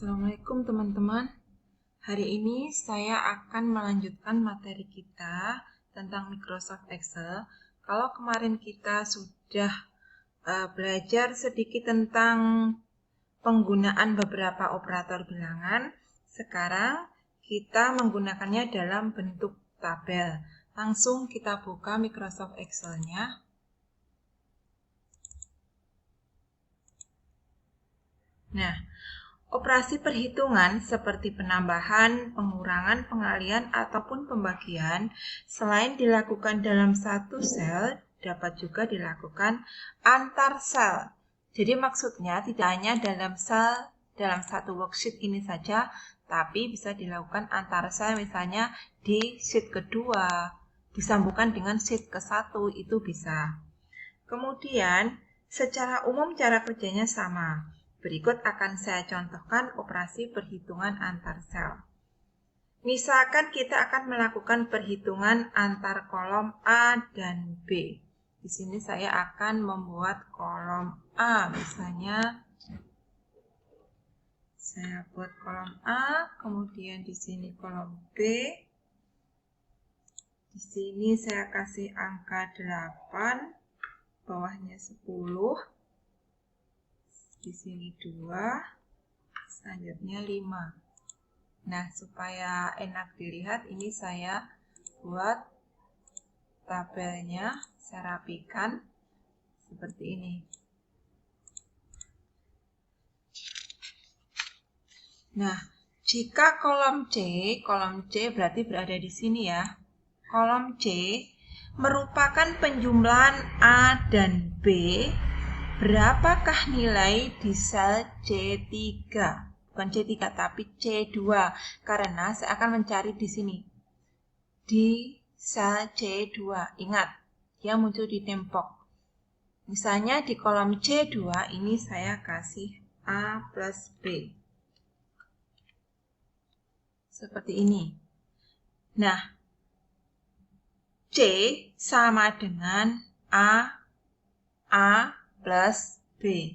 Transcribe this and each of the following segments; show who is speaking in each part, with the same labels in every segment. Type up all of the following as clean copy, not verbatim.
Speaker 1: Assalamualaikum teman-teman. Hari ini saya akan melanjutkan materi kita tentang Microsoft Excel. Kalau kemarin kita sudah belajar sedikit tentang penggunaan beberapa operator bilangan, sekarang kita menggunakannya dalam bentuk tabel. Langsung kita buka Microsoft Excel-nya. Nah, operasi perhitungan seperti penambahan, pengurangan, pengalihan, ataupun pembagian selain dilakukan dalam satu sel, dapat juga dilakukan antar sel. Jadi maksudnya tidak hanya dalam sel, dalam satu worksheet ini saja, tapi bisa dilakukan antar sel, misalnya di sheet kedua, disambungkan dengan sheet ke-1, itu bisa. Kemudian, secara umum cara kerjanya sama. Berikut akan saya contohkan operasi perhitungan antar sel. Misalkan kita akan melakukan perhitungan antar kolom A dan B. Di sini saya akan membuat kolom A, misalnya saya buat kolom A, kemudian di sini kolom B. Di sini saya kasih angka 8, bawahnya 10. Di sini 2, selanjutnya 5. Nah, supaya enak dilihat, ini saya buat tabelnya, saya rapikan seperti ini. Nah, jika kolom C berarti berada di sini ya. Kolom C merupakan penjumlahan A dan B. Berapakah nilai di sel C3? Bukan C3 tapi C2, karena saya akan mencari di sini. Di sel C2, ingat, dia muncul di tempok. Misalnya di kolom C2 ini saya kasih A plus B. Seperti ini. Nah, C sama dengan A plus B.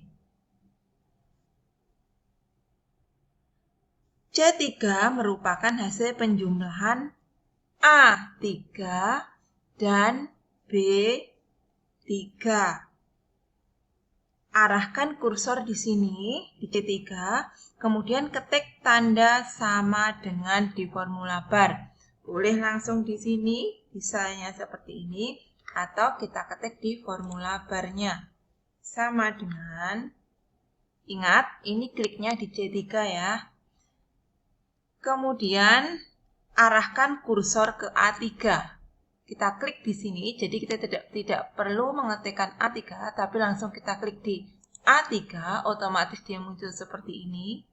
Speaker 1: C3 merupakan hasil penjumlahan A3 dan B3. Arahkan kursor di sini, di C3, kemudian ketik tanda sama dengan di formula bar. Boleh langsung di sini, misalnya seperti ini, atau kita ketik di formula barnya. Sama dengan, ingat, ini kliknya di C3 ya. Kemudian, arahkan kursor ke A3. Kita klik di sini, jadi kita tidak perlu mengetikkan A3, tapi langsung kita klik di A3, otomatis dia muncul seperti ini.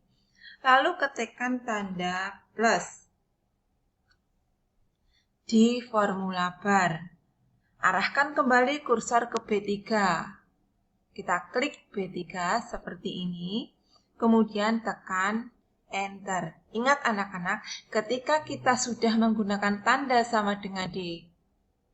Speaker 1: Lalu ketikkan tanda plus di formula bar. Arahkan kembali kursor ke B3. Kita klik B3 seperti ini, kemudian tekan Enter. Ingat anak-anak, ketika kita sudah menggunakan tanda sama dengan di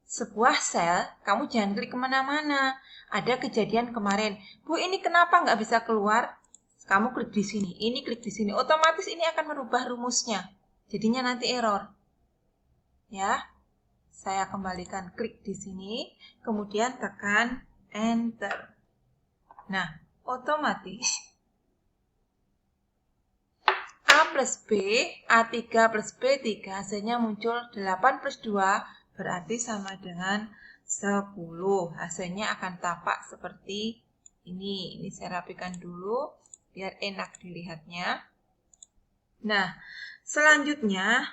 Speaker 1: sebuah sel, kamu jangan klik kemana-mana. Ada kejadian kemarin, Bu, ini kenapa nggak bisa keluar? Kamu klik di sini, ini klik di sini, otomatis ini akan merubah rumusnya. Jadinya nanti error. Ya. Saya kembalikan klik di sini, kemudian tekan Enter. Nah, otomatis A plus B, A3 plus B3 hasilnya muncul 8 plus 2 berarti sama dengan 10. Hasilnya akan tampak seperti ini. Ini saya rapikan dulu biar enak dilihatnya. Nah, selanjutnya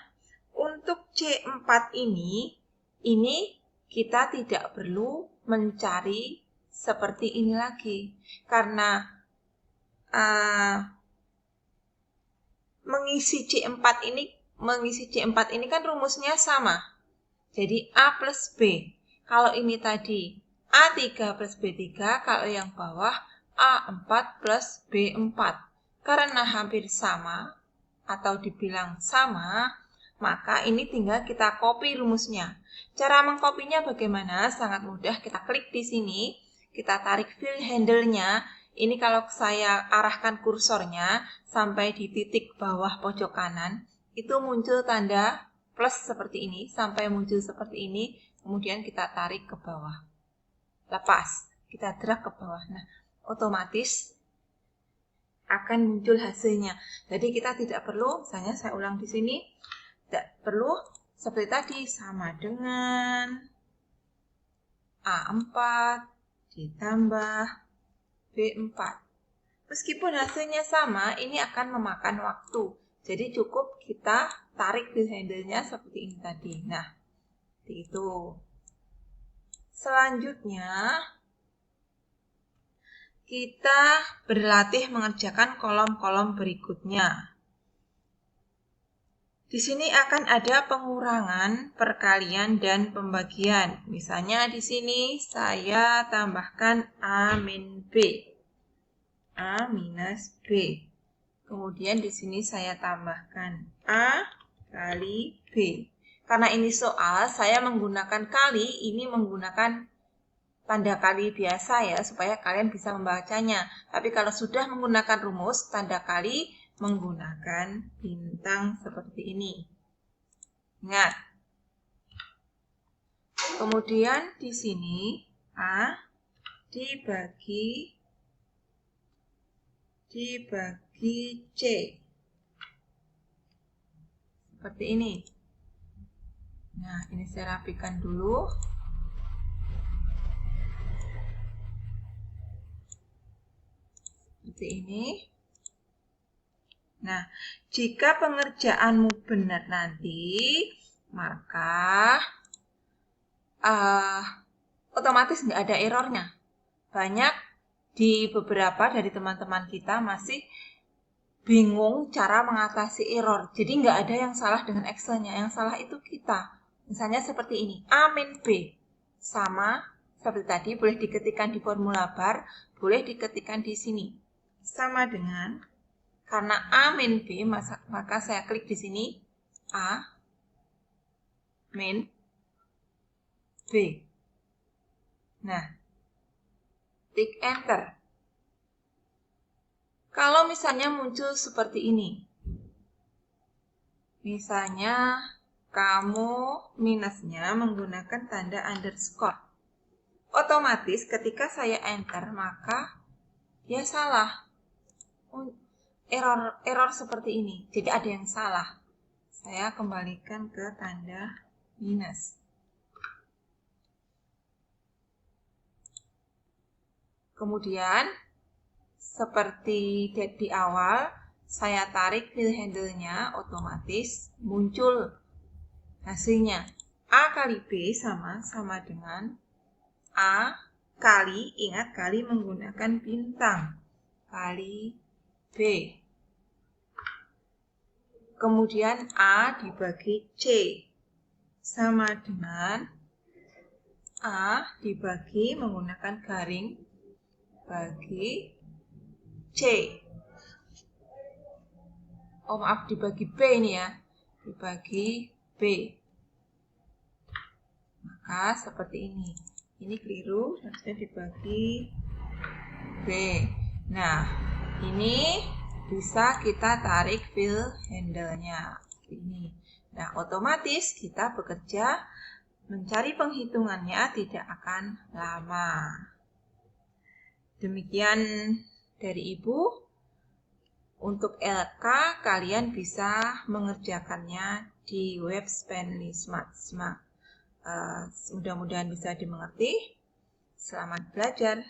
Speaker 1: untuk C4 ini kita tidak perlu mencari seperti ini lagi. Karena mengisi C4 ini kan rumusnya sama. Jadi A plus B. Kalau ini tadi A3 plus B3, kalau yang bawah A4 plus B4. Karena hampir sama atau dibilang sama, maka ini tinggal kita copy rumusnya. Cara mengkopinya bagaimana? Sangat mudah. Kita klik di sini, kita tarik fill handle-nya. Ini kalau saya arahkan kursornya sampai di titik bawah pojok kanan, itu muncul tanda plus seperti ini, sampai muncul seperti ini, kemudian kita tarik ke bawah. Lepas, kita drag ke bawah. Nah, otomatis akan muncul hasilnya. Jadi kita tidak perlu, misalnya saya ulang di sini, tidak perlu seperti tadi, sama dengan A4 ditambah B4. Meskipun hasilnya sama, ini akan memakan waktu. Jadi cukup kita tarik wheel handle-nya seperti ini tadi. Nah, seperti itu. Selanjutnya, kita berlatih mengerjakan kolom-kolom berikutnya. Di sini akan ada pengurangan, perkalian, dan pembagian. Misalnya di sini saya tambahkan A min B. A minus B. Kemudian di sini saya tambahkan A kali B. Karena ini soal, saya menggunakan kali, ini menggunakan tanda kali biasa ya, supaya kalian bisa membacanya. Tapi kalau sudah menggunakan rumus, tanda kali menggunakan bintang seperti ini. Ingat. Kemudian di sini A dibagi C. Seperti ini. Nah, ini saya rapikan dulu. Seperti ini. Nah, jika pengerjaanmu benar nanti, maka otomatis nggak ada errornya. Banyak di beberapa dari teman-teman kita masih bingung cara mengatasi error. Jadi nggak ada yang salah dengan Excel-nya. Yang salah itu kita. Misalnya seperti ini, A min B. Sama seperti tadi, boleh diketikkan di formula bar, boleh diketikkan di sini. Sama dengan, karena A min B, maka saya klik di sini, A min B. Nah, klik enter. Kalau misalnya muncul seperti ini, misalnya kamu minusnya menggunakan tanda underscore, otomatis ketika saya enter maka dia salah. Error seperti ini, jadi ada yang salah. Saya kembalikan ke tanda minus. Kemudian seperti di awal, saya tarik wheel handle-nya, otomatis muncul hasilnya. A kali B sama dengan A kali, ingat kali menggunakan bintang, kali B. Kemudian A dibagi C sama dengan A dibagi menggunakan garing bagi C. Oh maaf, dibagi B ini ya. Dibagi B. Maka seperti ini. Ini keliru, harusnya dibagi B. Nah, ini bisa kita tarik wheel handle-nya. Ini. Nah, otomatis kita bekerja mencari penghitungannya tidak akan lama. Demikian dari Ibu. Untuk LK, kalian bisa mengerjakannya di web Spenly Smart. Mudah-mudahan bisa dimengerti. Selamat belajar.